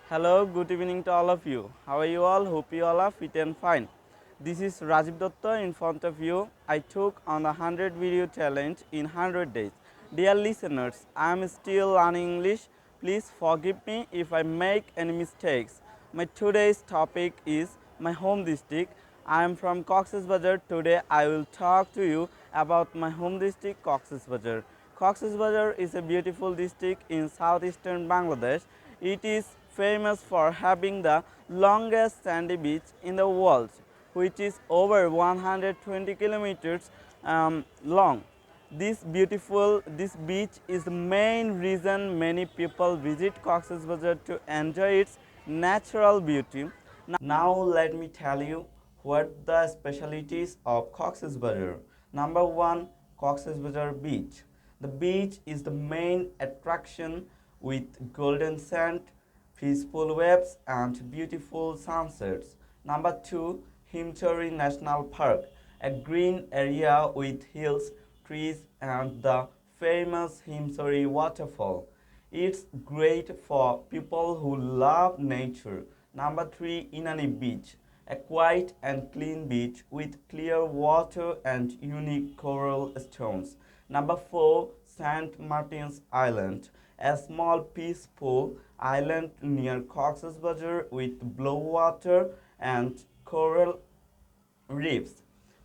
Hello, good evening to all of you. How are you all? Hope you all are fit and fine. This is Rajib Datta in front of you. I took on the 100 video challenge in 100 days. Dear listeners, I am still learning English. Please forgive me if I make any mistakes. My today's topic is my home district. I am from Cox's Bazar. Today I will talk to you about my home district, Cox's Bazar. Cox's Bazar is a beautiful district in southeastern Bangladesh. It is famous for having the longest sandy beach in the world, which is over 120 kilometers long. This beach is the main reason many people visit Cox's Bazar to enjoy its natural beauty. Now let me tell you what the specialties of Cox's Bazar. Number 1, Cox's Bazar Beach. The beach is the main attraction with golden sand, peaceful waves and beautiful sunsets. Number 2, Himchori National Park, a green area with hills, trees and the famous Himchori waterfall. It's great for people who love nature. Number 3, Inani Beach, a quiet and clean beach with clear water and unique coral stones. Number 4, St. Martin's Island, a small peaceful island near Cox's Bazar with blue water and coral reefs,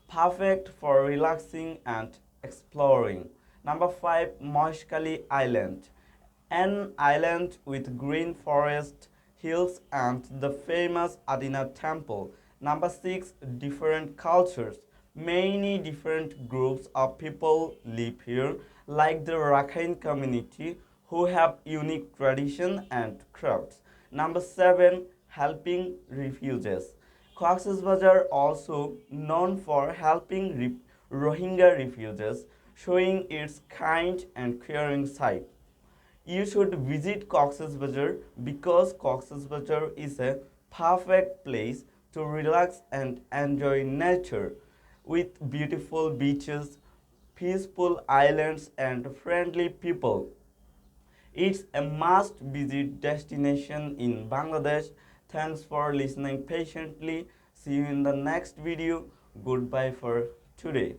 perfect for relaxing and exploring. Number 5, Moshkali Island, an island with green forest, hills and the famous Adina temple. Number 6, different cultures. Many different groups of people live here, like the Rakhine community, who have unique tradition and crafts. Number 7, helping refugees. Cox's Bazar also known for helping Rohingya refugees, showing its kind and caring side. You should visit Cox's Bazar because Cox's Bazar is a perfect place to relax and enjoy nature with beautiful beaches, peaceful islands and friendly people. It's a must visit destination in Bangladesh. Thanks for listening patiently. See you in the next video. Goodbye for today.